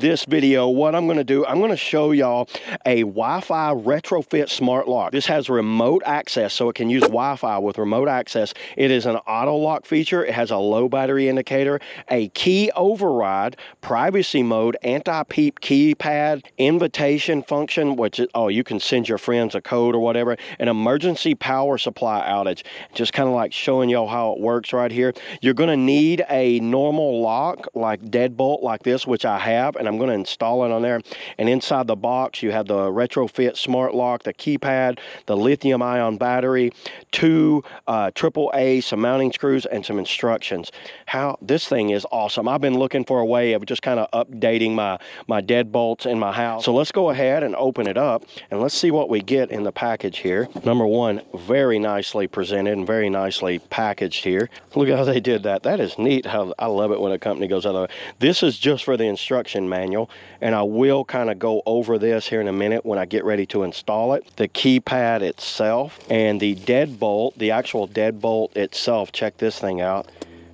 this video, what I'm going to do, I'm going to show y'all a Wi-Fi retrofit smart lock. This has remote access, so it can use Wi-Fi with remote access. It is an auto lock feature. It has a low battery indicator, a key override, privacy mode, anti-peep keypad, invitation function, which is, oh, you can send your friends a code or whatever, an emergency power supply outage. Just kind of like showing y'all how it works right here. You're going to need a normal lock like deadbolt like this, which I have, and I'm going to install it on there. And inside the box you have the retrofit smart lock, the keypad, the lithium ion battery, two AAA, some mounting screws, and some instructions. How this thing is awesome. I've been looking for a way of just kind of updating my deadbolts in my house. So let's go ahead and open it up and let's see what we get in the package here. Number one, very nicely presented and very nicely packaged here. Look how they did that. That is neat. How I love it when a company goes out of it. This is just for the instruction manual, and I will kind of go over this here in a minute when I get ready to install it. The keypad itself and the deadbolt, the actual deadbolt itself. Check this thing out.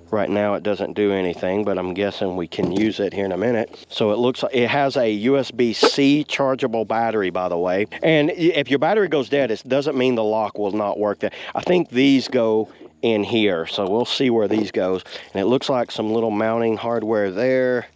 Right now it doesn't do anything, but I'm guessing we can use it here in a minute. So it looks like it has a USB-C chargeable battery, by the way. And if your battery goes dead, it doesn't mean the lock will not work. I think these go in here, so we'll see where these goes. And it looks like some little mounting hardware there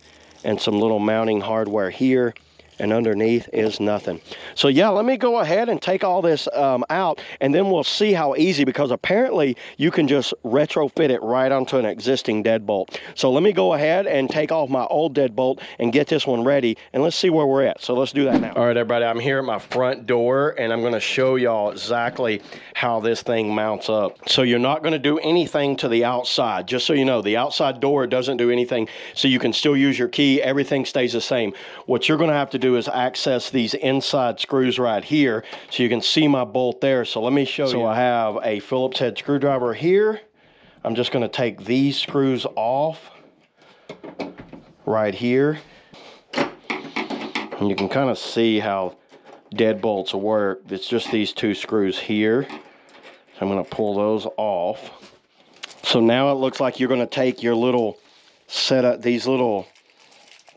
and some little mounting hardware here, and underneath is nothing. So yeah, let me go ahead and take all this out, and then we'll see how easy, because apparently you can just retrofit it right onto an existing deadbolt. So let me go ahead and take off my old deadbolt and get this one ready, and let's see where we're at. So let's do that now. All right, everybody, I'm here at my front door, and I'm gonna show y'all exactly how this thing mounts up. So you're not gonna do anything to the outside. Just so you know, the outside door doesn't do anything, so you can still use your key. Everything stays the same. What you're gonna have to do is access these inside screws right here, so you can see my bolt there. So let me show you. So I have a Phillips head screwdriver here. I'm just going to take these screws off right here, and you can kind of see how deadbolts work. It's just these two screws here. So I'm going to pull those off. So now it looks like you're going to take your little setup, these little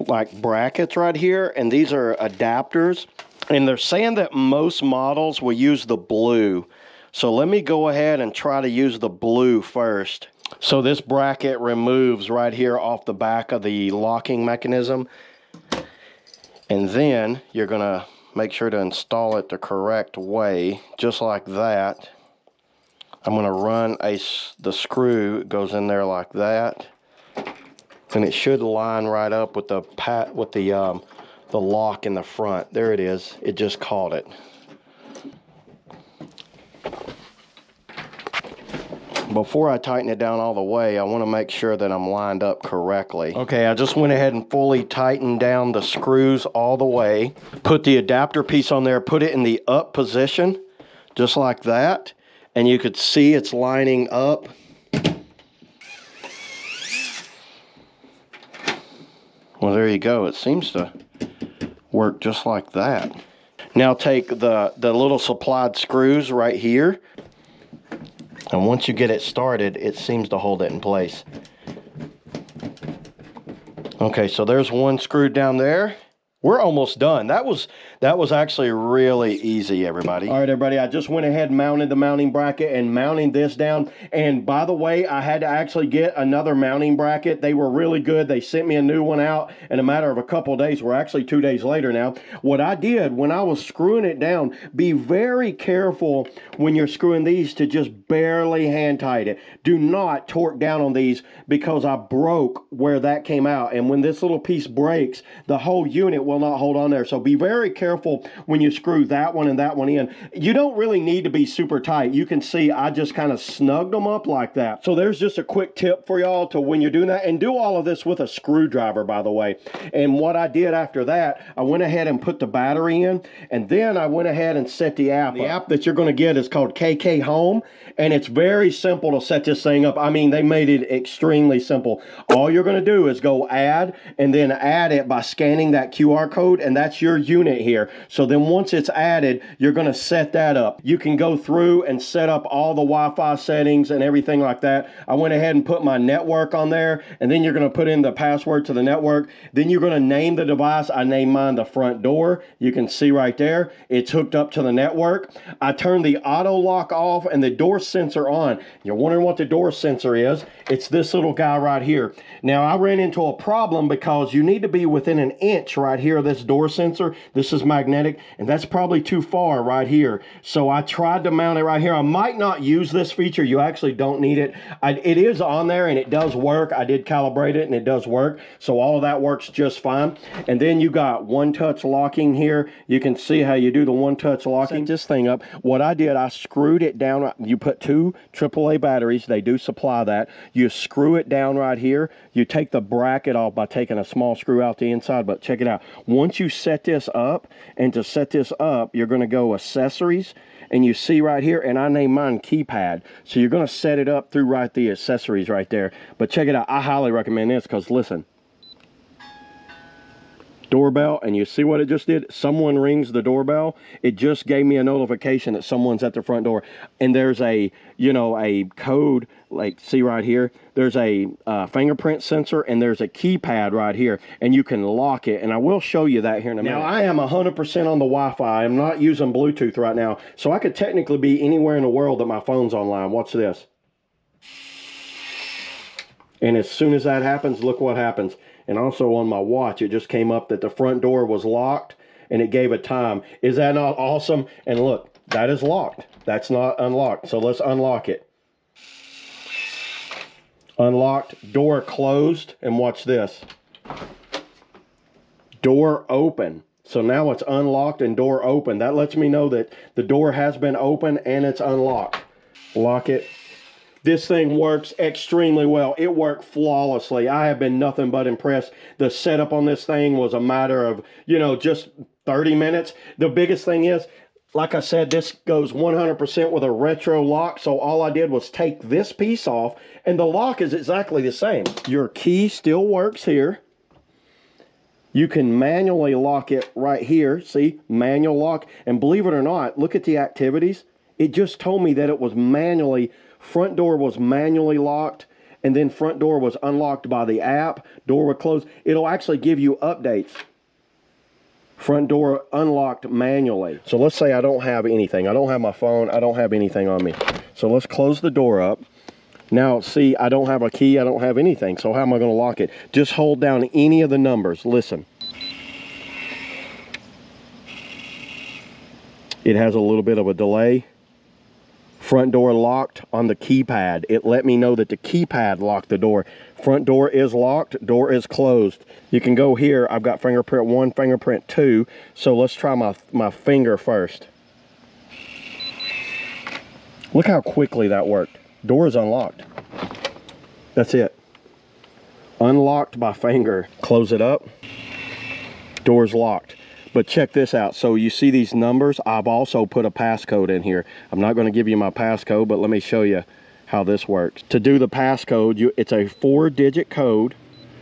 like brackets right here, and these are adapters, and they're saying that most models will use the blue. So let me go ahead and try to use the blue first. So this bracket removes right here off the back of the locking mechanism, and then you're gonna make sure to install it the correct way, just like that. I'm gonna run the screw, it goes in there like that. And it should line right up with the lock in the front. There it is. It just caught it. Before I tighten it down all the way, I want to make sure that I'm lined up correctly. Okay, I just went ahead and fully tightened down the screws all the way. Put the adapter piece on there, put it in the up position, just like that. And you could see it's lining up. Well, there you go. It seems to work just like that. Now take the little supplied screws right here, and once you get it started, it seems to hold it in place. Okay, so there's one screw down there. We're almost done. That was actually really easy, everybody. All right, everybody, I just went ahead and mounted the mounting bracket and mounting this down. And by the way, I had to actually get another mounting bracket. They were really good. They sent me a new one out in a matter of a couple of days. We're actually 2 days later now. What I did when I was screwing it down, be very careful when you're screwing these to just barely hand tight it. Do not torque down on these, because I broke where that came out. And when this little piece breaks, the whole unit will not hold on there. So be very careful when you screw that one and that one in. You don't really need to be super tight. You can see I just kind of snugged them up like that. So there's just a quick tip for y'all to when you're doing that, and do all of this with a screwdriver, by the way. And what I did after that, I went ahead and put the battery in, and then I went ahead and set the app. The app that you're going to get is called KK Home, and it's very simple to set this thing up. I mean, they made it extremely simple. All you're going to do is go add, and then add it by scanning that QR barcode, and that's your unit here. So then once it's added, you're going to set that up. You can go through and set up all the Wi-Fi settings and everything like that. I went ahead and put my network on there, and then you're going to put in the password to the network. Then you're going to name the device. I named mine the front door. You can see right there, it's hooked up to the network. I turned the auto lock off and the door sensor on. You're wondering what the door sensor is. It's this little guy right here. Now, I ran into a problem because you need to be within an inch right here of this door sensor. This is magnetic, and that's probably too far right here. So I tried to mount it right here. I might not use this feature. You actually don't need it. It is on there, and it does work. I did calibrate it, and it does work. So all of that works just fine. And then you got one-touch locking here. You can see how you do the one-touch locking. Set this thing up. What I did, I screwed it down. You put 2 AAA batteries. They do supply that. You screw it down right here. You take the bracket off by taking a small screw out the inside, but check it out. Once you set this up, and to set this up, you're going to go accessories, and you see right here, and I named mine Keypad. So you're going to set it up through right the accessories right there. But check it out. I highly recommend this because listen. Doorbell, and you see what it just did? Someone rings the doorbell. It just gave me a notification that someone's at the front door. And there's a, you know, a code, like see right here, there's a fingerprint sensor, and there's a keypad right here, and you can lock it. And I will show you that here in a minute. Now, I am 100% on the Wi-Fi. I'm not using Bluetooth right now, so I could technically be anywhere in the world that my phone's online. Watch this. And as soon as that happens, look what happens. And also on my watch, it just came up that the front door was locked, and it gave a time. Is that not awesome? And look, that is locked. That's not unlocked. So let's unlock it. Unlocked, door closed, and watch this. Door open. So now it's unlocked and door open. That lets me know that the door has been open and it's unlocked. Lock it. This thing works extremely well. It worked flawlessly. I have been nothing but impressed. The setup on this thing was a matter of, you know, just 30 minutes. The biggest thing is, like I said, this goes 100% with a retro lock. So all I did was take this piece off, and the lock is exactly the same. Your key still works here. You can manually lock it right here. See, manual lock. And believe it or not, look at the activities. It just told me that it was manually, front door was manually locked, and then front door was unlocked by the app. Door was closed. It'll actually give you updates. Front door unlocked manually. So let's say I don't have anything. I don't have my phone. I don't have anything on me. So let's close the door up. Now, see, I don't have a key. I don't have anything. So how am I going to lock it? Just hold down any of the numbers. Listen. It has a little bit of a delay. Front door locked on the keypad. It let me know that the keypad locked the door. Front door is locked, door is closed. You can go here. I've got fingerprint 1, fingerprint 2. So let's try my finger first. Look how quickly that worked. Door is unlocked. That's it. Unlocked by finger. Close it up. Door's locked. But check this out. So you see these numbers? I've also put a passcode in here. I'm not going to give you my passcode, but let me show you how this works. To do the passcode, it's a 4-digit code.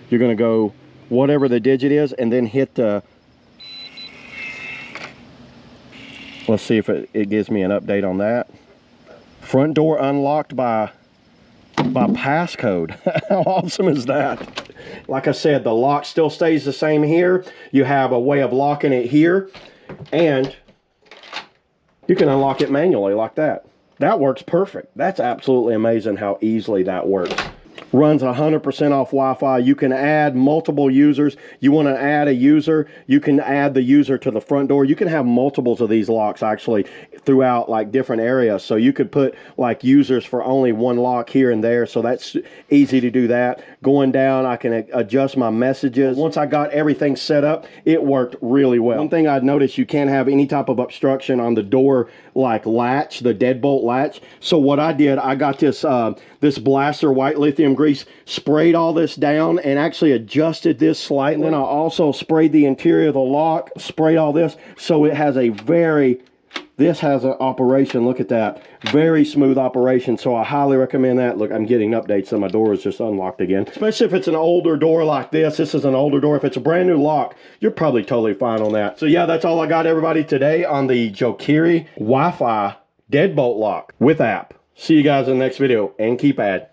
You're going to go whatever the digit is, and then hit the... Let's see if it gives me an update on that. Front door unlocked by passcode. How awesome is that? Like I said, the lock still stays the same here. You have a way of locking it here, and you can unlock it manually like that. That works perfect. That's absolutely amazing how easily that works. Runs 100% off Wi-Fi. You can add multiple users. You want to add a user, you can add the user to the front door. You can have multiples of these locks actually throughout like different areas. So you could put like users for only one lock here and there. So that's easy to do that. Going down, I can adjust my messages. Once I got everything set up, it worked really well. One thing I'd noticed, you can't have any type of obstruction on the door like latch, the deadbolt latch. So what I did, I got this this blaster white lithium grease, sprayed all this down and actually adjusted this slightly. And I also sprayed the interior of the lock, sprayed all this so it has a very This has an operation, look at that. Very smooth operation, so I highly recommend that. Look, I'm getting updates, so my door is just unlocked again. Especially if it's an older door like this. This is an older door. If it's a brand new lock, you're probably totally fine on that. So yeah, that's all I got, everybody, today on the Jokiro Wi-Fi deadbolt lock with app. See you guys in the next video, and Keypad.